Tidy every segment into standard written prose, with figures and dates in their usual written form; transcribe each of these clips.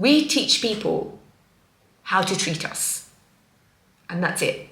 We teach people how to treat us, and that's it.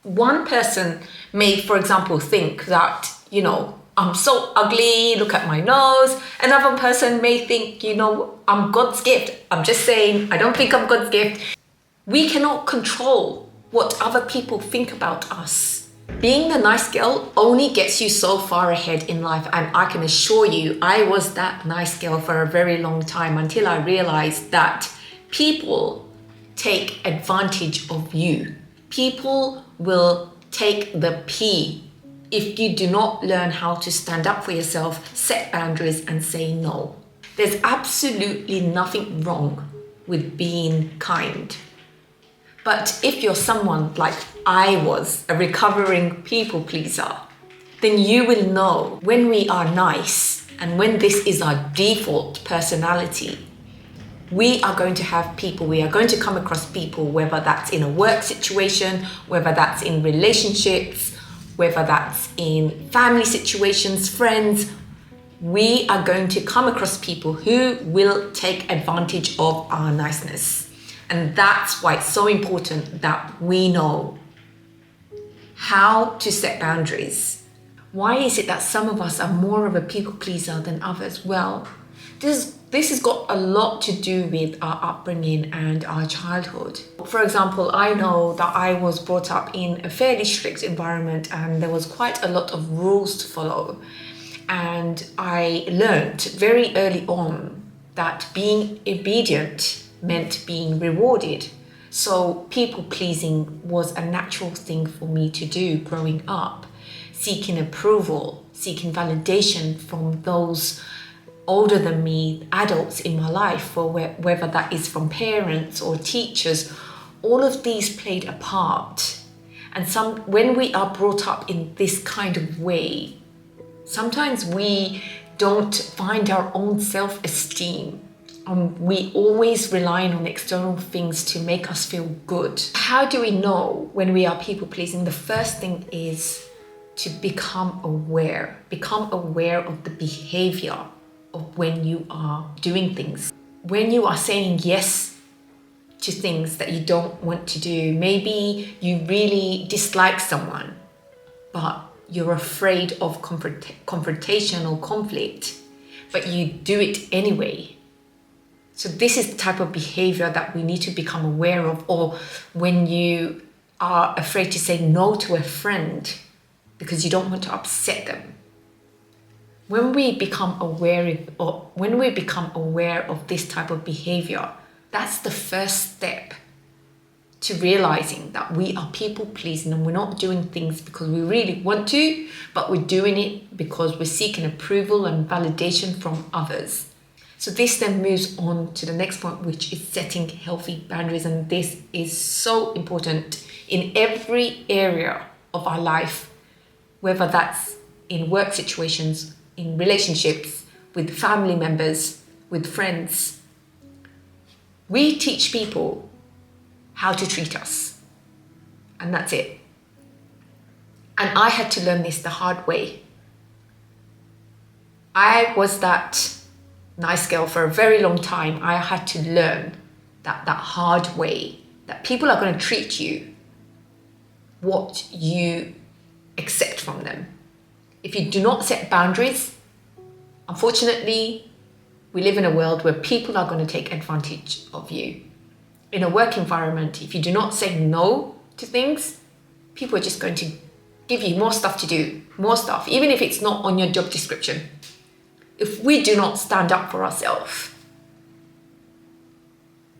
One person may, for example, think that, I'm so ugly, look at my nose. Another person may think, I'm God's gift. I'm just saying, I don't think I'm God's gift. We cannot control what other people think about us. Being the nice girl only gets you so far ahead in life, and I can assure you, I was that nice girl for a very long time until I realized that people take advantage of you. People will take the P if you do not learn how to stand up for yourself, set boundaries, and say no. There's absolutely nothing wrong with being kind. But if you're someone like I was, a recovering people pleaser, then you will know when we are nice and when this is our default personality, we are going to come across people, whether that's in a work situation, whether that's in relationships, whether that's in family situations, friends. We are going to come across people who will take advantage of our niceness. And that's why it's so important that we know how to set boundaries. Why is it that some of us are more of a people pleaser than others? Well, this has got a lot to do with our upbringing and our childhood. For example, I know that I was brought up in a fairly strict environment and there was quite a lot of rules to follow. And I learned very early on that being obedient meant being rewarded. So people pleasing was a natural thing for me to do growing up, seeking approval, seeking validation from those older than me, adults in my life, or whether that is from parents or teachers. All of these played a part. And when we are brought up in this kind of way, sometimes we don't find our own self-esteem. We always rely on external things to make us feel good. How do we know when we are people pleasing? The first thing is to become aware of the behavior of when you are doing things. When you are saying yes to things that you don't want to do, maybe you really dislike someone, but you're afraid of confrontation or conflict, but you do it anyway. So this is the type of behavior that we need to become aware of. Or when you are afraid to say no to a friend because you don't want to upset them. When we become aware of this type of behavior, that's the first step to realizing that we are people pleasing and we're not doing things because we really want to, but we're doing it because we're seeking approval and validation from others. So this then moves on to the next point, which is setting healthy boundaries. And this is so important in every area of our life, whether that's in work situations, in relationships, with family members, with friends. We teach people how to treat us, and that's it. And I had to learn this the hard way. I was that nice girl for a very long time. I had to learn that hard way, that people are going to treat you what you accept from them. If you do not set boundaries, unfortunately, we live in a world where people are going to take advantage of you. In a work environment, if you do not say no to things, people are just going to give you more stuff to do, more stuff, even if it's not on your job description. If we do not stand up for ourselves,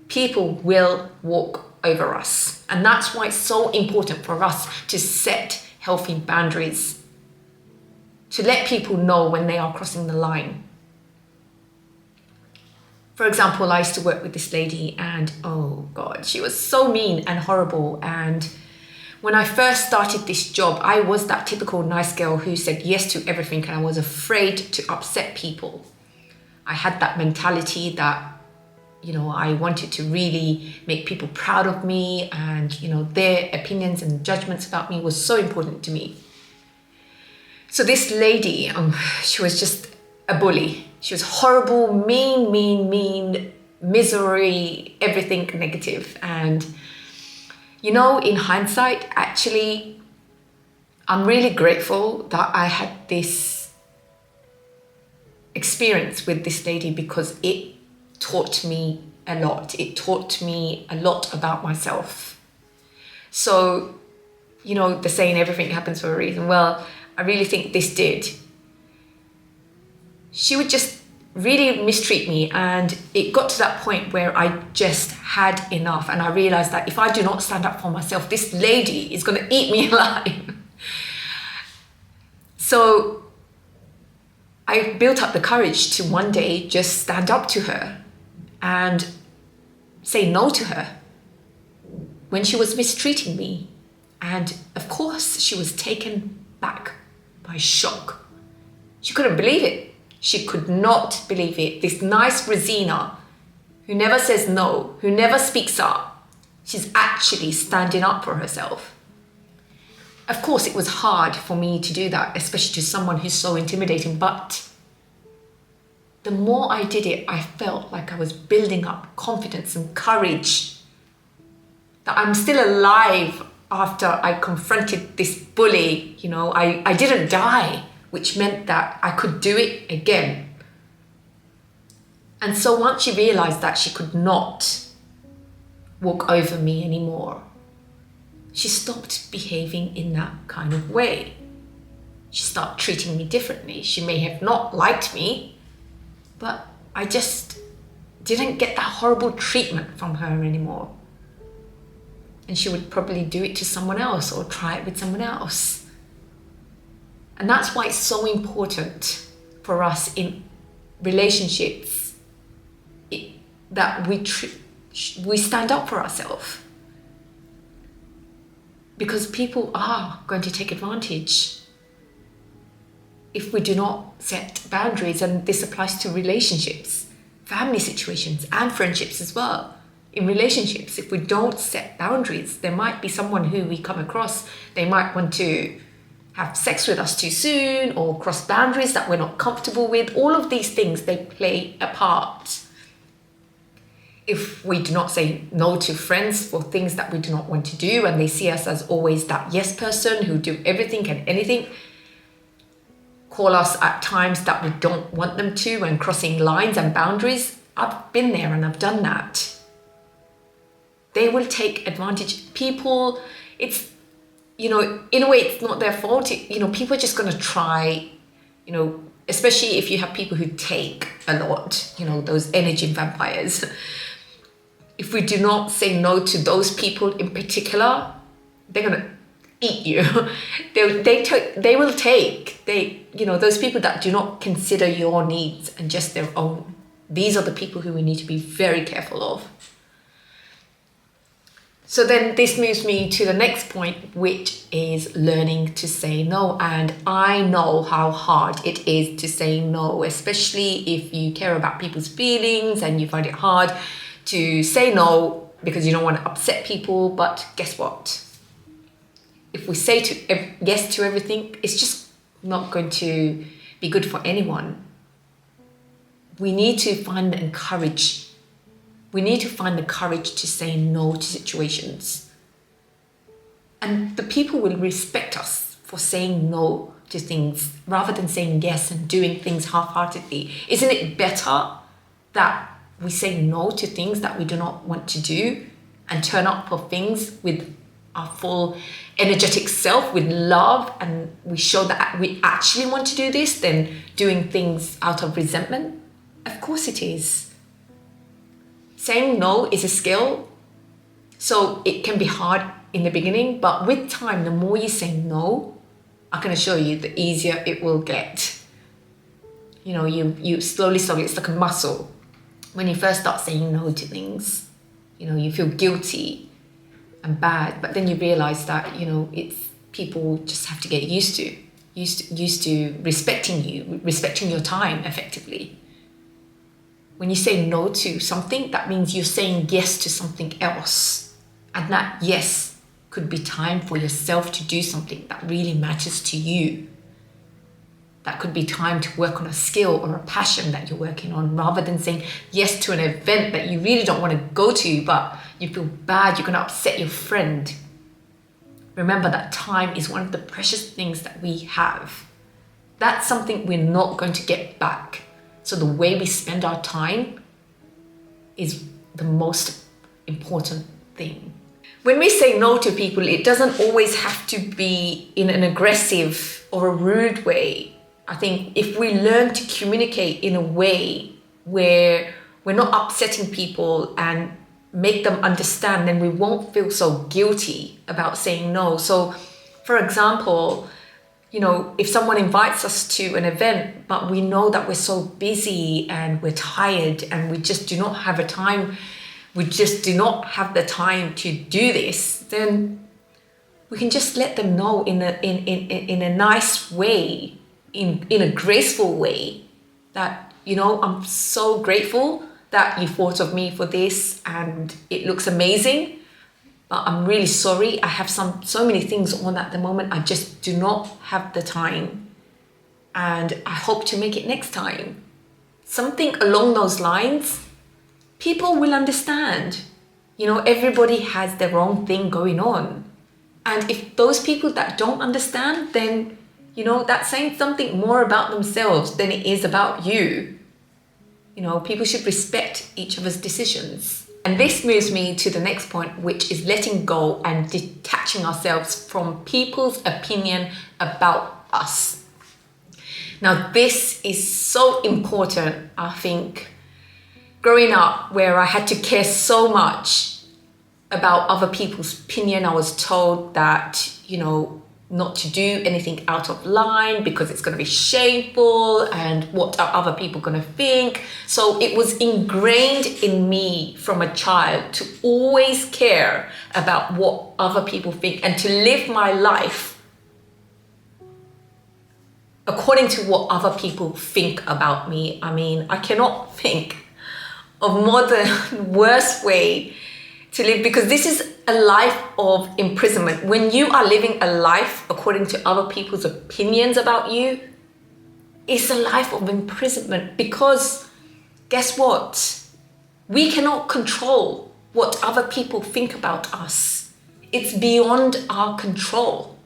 people will walk over us. And that's why it's so important for us to set healthy boundaries, to let people know when they are crossing the line. For example, I used to work with this lady and oh God, she was so mean and horrible. And when I first started this job, I was that typical nice girl who said yes to everything and I was afraid to upset people. I had that mentality that, I wanted to really make people proud of me and, their opinions and judgments about me was so important to me. So this lady, she was just a bully. She was horrible, mean, misery, everything negative. And, you know, in hindsight, actually, I'm really grateful that I had this experience with this lady, because it taught me a lot. It taught me a lot about myself. So, you know, the saying everything happens for a reason. Well, I really think this did. She would just really mistreat me, and it got to that point where I just had enough, and I realized that if I do not stand up for myself, this lady is going to eat me alive. So I built up the courage to one day just stand up to her and say no to her when she was mistreating me. And of course, she was taken back by shock. She couldn't believe it. She could not believe it. This nice Rosina, who never says no, who never speaks up, she's actually standing up for herself. Of course, it was hard for me to do that, especially to someone who's so intimidating, but the more I did it, I felt like I was building up confidence and courage, that I'm still alive after I confronted this bully. You know, I didn't die, which meant that I could do it again. And so once she realized that she could not walk over me anymore, she stopped behaving in that kind of way. She started treating me differently. She may have not liked me, but I just didn't get that horrible treatment from her anymore. And she would probably do it to someone else or try it with someone else. And that's why it's so important for us in relationships that we stand up for ourselves. Because people are going to take advantage if we do not set boundaries. And this applies to relationships, family situations, and friendships as well. In relationships, if we don't set boundaries, there might be someone who we come across, they might want to have sex with us too soon or cross boundaries that we're not comfortable with. All of these things, they play a part. If we do not say no to friends for things that we do not want to do, and they see us as always that yes person who do everything and anything, call us at times that we don't want them to, and crossing lines and boundaries, I've been there and I've done that. They will take advantage. People, it's, you know, in a way, it's not their fault. People are just going to try, especially if you have people who take a lot, those energy vampires. If we do not say no to those people in particular, they're going to eat you. They will take, those people that do not consider your needs and just their own. These are the people who we need to be very careful of. So then this moves me to the next point, which is learning to say no. And I know how hard it is to say no, especially if you care about people's feelings and you find it hard to say no because you don't want to upset people. But guess what? If we say yes to everything, it's just not going to be good for anyone. We need to find the courage. We need to find the courage to say no to situations. And the people will respect us for saying no to things rather than saying yes and doing things half-heartedly. Isn't it better that we say no to things that we do not want to do and turn up for things with our full energetic self, with love, and we show that we actually want to do this than doing things out of resentment? Of course it is. Saying no is a skill, so it can be hard in the beginning, but with time, the more you say no, I can assure you, the easier it will get. You slowly, it's like a muscle. When you first start saying no to things, you feel guilty and bad, but then you realize that, it's people just have to get used to respecting you, respecting your time effectively. When you say no to something, that means you're saying yes to something else. And that yes could be time for yourself to do something that really matters to you. That could be time to work on a skill or a passion that you're working on, rather than saying yes to an event that you really don't want to go to, but you feel bad, you're going to upset your friend. Remember that time is one of the precious things that we have. That's something we're not going to get back. So the way we spend our time is the most important thing. When we say no to people, it doesn't always have to be in an aggressive or a rude way. I think if we learn to communicate in a way where we're not upsetting people and make them understand, then we won't feel so guilty about saying no. So, for example, if someone invites us to an event, but we know that we're so busy and we're tired and we just do not have the time to do this, then we can just let them know in a nice way, in a graceful way, that I'm so grateful that you thought of me for this and it looks amazing, but I'm really sorry, I have so many things on at the moment, I just do not have the time, and I hope to make it next time. Something along those lines. People will understand. Everybody has their own thing going on. And if those people that don't understand, then, that's saying something more about themselves than it is about you. People should respect each other's decisions. And this moves me to the next point, which is letting go and detaching ourselves from people's opinion about us. Now, this is so important, I think. Growing up, where I had to care so much about other people's opinion, I was told that, not to do anything out of line because it's going to be shameful and what are other people going to think. So it was ingrained in me from a child to always care about what other people think and to live my life according to what other people think about me. I mean, I cannot think of more than worse way to live, because this is a life of imprisonment. When you are living a life according to other people's opinions about you, it's a life of imprisonment, because guess what? We cannot control what other people think about us. It's beyond our control.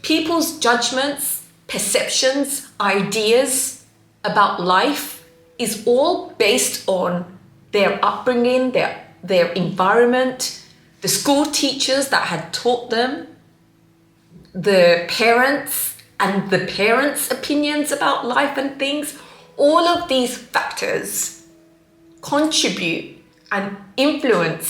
People's judgments, perceptions, ideas about life is all based on their upbringing, their environment, the school teachers that had taught them, the parents and the parents' opinions about life and things. All of these factors contribute and impact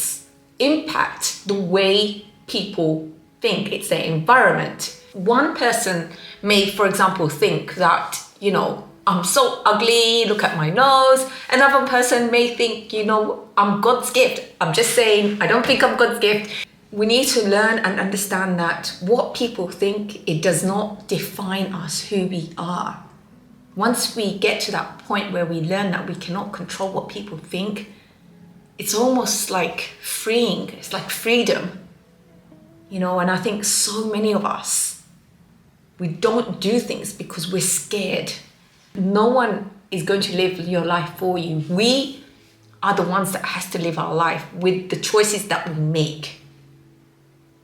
the way people think. It's their environment. One person may, for example, think that, I'm so ugly, look at my nose. Another person may think, I'm God's gift. I'm just saying, I don't think I'm God's gift. We need to learn and understand that what people think, it does not define us, who we are. Once we get to that point where we learn that we cannot control what people think, it's almost like freeing. It's like freedom. And I think so many of us, we don't do things because we're scared. No one is going to live your life for you. We are the ones that has to live our life with the choices that we make.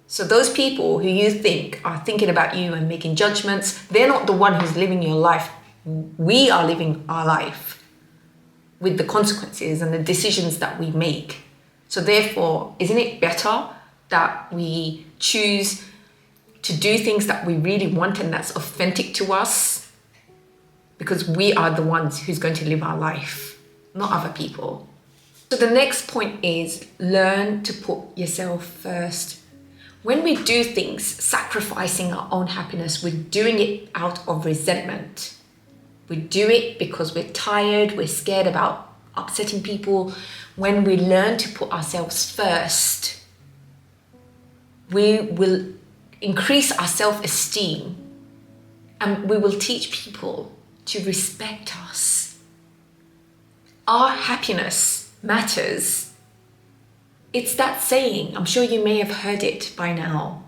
So those people who you think are thinking about you and making judgments, they're not the one who's living your life. We are living our life with the consequences and the decisions that we make. So therefore, isn't it better that we choose to do things that we really want and that's authentic to us? Because we are the ones who's going to live our life, not other people. So the next point is learn to put yourself first. When we do things sacrificing our own happiness, we're doing it out of resentment. We do it because we're tired, we're scared about upsetting people. When we learn to put ourselves first, we will increase our self-esteem and we will teach people to respect us. Our happiness matters. It's that saying, I'm sure you may have heard it by now,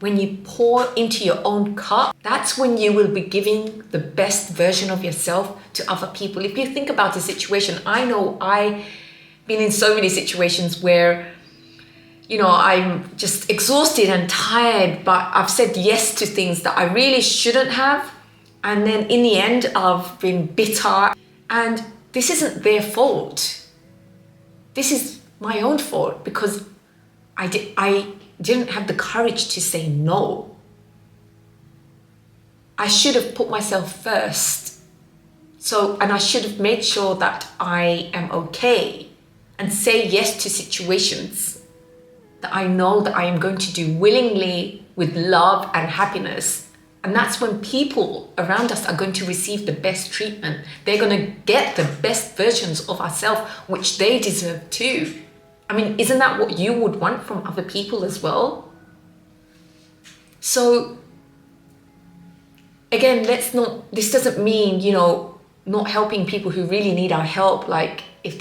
when you pour into your own cup, that's when you will be giving the best version of yourself to other people. If you think about the situation, I know I've been in so many situations where, I'm just exhausted and tired, but I've said yes to things that I really shouldn't have. And then in the end, I've been bitter. And this isn't their fault. This is my own fault because I didn't have the courage to say no. I should have put myself first. And I should have made sure that I am okay and say yes to situations that I know that I am going to do willingly with love and happiness. And that's when people around us are going to receive the best treatment. They're going to get the best versions of ourselves, which they deserve too. I mean, isn't that what you would want from other people as well? So, again, this doesn't mean, not helping people who really need our help. Like if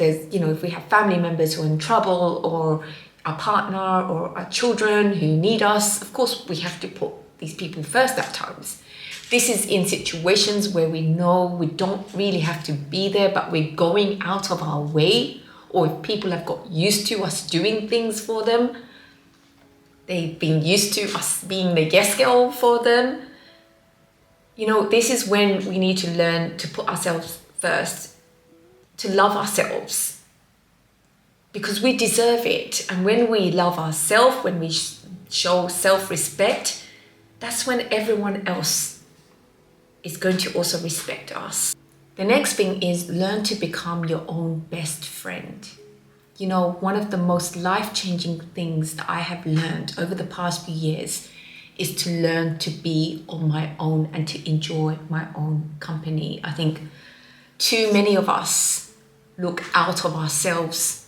we have family members who are in trouble, or our partner or our children who need us, of course, we have to put these people first at times. This is in situations where we know we don't really have to be there, but we're going out of our way, or if people have got used to us doing things for them, they've been used to us being the yes girl for them. This is when we need to learn to put ourselves first, to love ourselves, because we deserve it. And when we love ourselves, when we show self-respect, that's when everyone else is going to also respect us. The next thing is learn to become your own best friend. One of the most life-changing things that I have learned over the past few years is to learn to be on my own and to enjoy my own company. I think too many of us look out of ourselves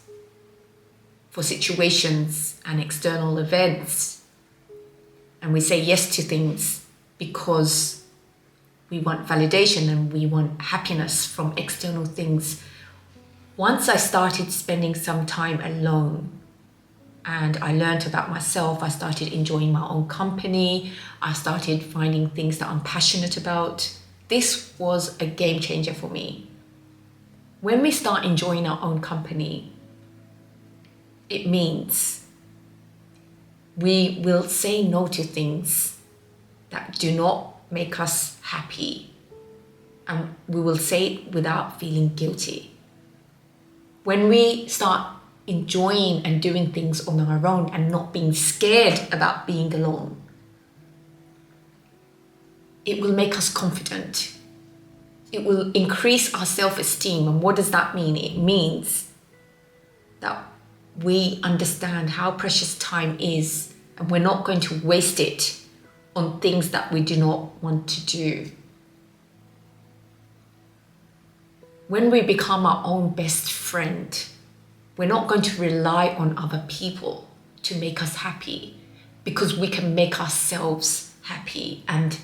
for situations and external events, and we say yes to things because we want validation and we want happiness from external things. Once I started spending some time alone and I learned about myself, I started enjoying my own company, I started finding things that I'm passionate about. This was a game changer for me. When we start enjoying our own company, it means we will say no to things that do not make us happy, and we will say it without feeling guilty. When we start enjoying and doing things on our own and not being scared about being alone, it will make us confident. It will increase our self-esteem. And what does that mean? It means that we understand how precious time is, and we're not going to waste it on things that we do not want to do. When we become our own best friend, we're not going to rely on other people to make us happy, because we can make ourselves happy. And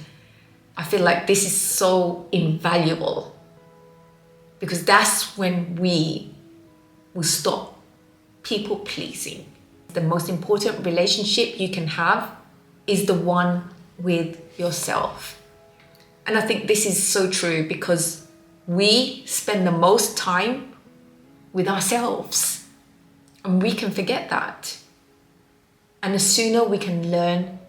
I feel like this is so invaluable, because that's when we will stop people pleasing. The most important relationship you can have is the one with yourself. And I think this is so true, because we spend the most time with ourselves, and we can forget that. And the sooner we can learn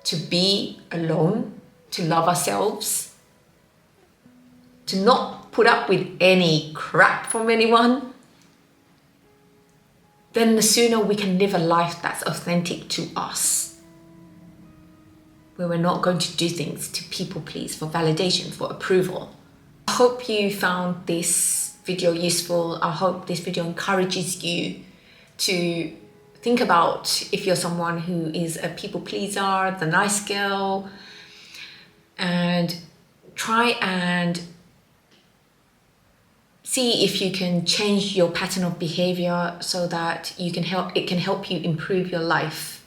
to be alone, to love ourselves, to not put up with any crap from anyone, then the sooner we can live a life that's authentic to us, where we're not going to do things to people please, for validation, for approval. I hope you found this video useful. I hope this video encourages you to think about if you're someone who is a people pleaser, the nice girl, and try and see if you can change your pattern of behavior so that it can help you improve your life.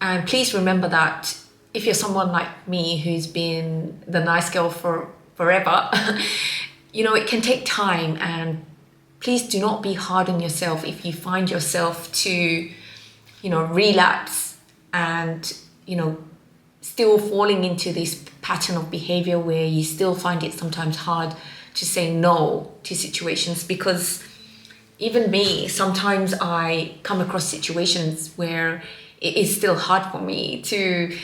And please remember that if you're someone like me who's been the nice girl for forever, it can take time, and please do not be hard on yourself if you find yourself to, relapse and still falling into this pattern of behavior where you still find it sometimes hard to say no to situations. Because even me, sometimes I come across situations where it is still hard for me to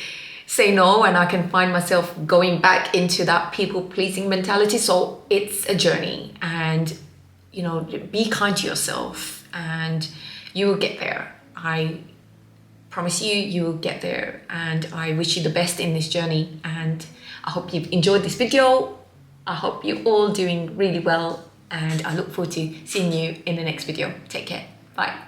say no, and I can find myself going back into that people-pleasing mentality. So it's a journey, and be kind to yourself and you will get there. I promise you will get there, and I wish you the best in this journey. And I hope you've enjoyed this video. I hope you're all doing really well, and I look forward to seeing you in the next video. Take care. Bye.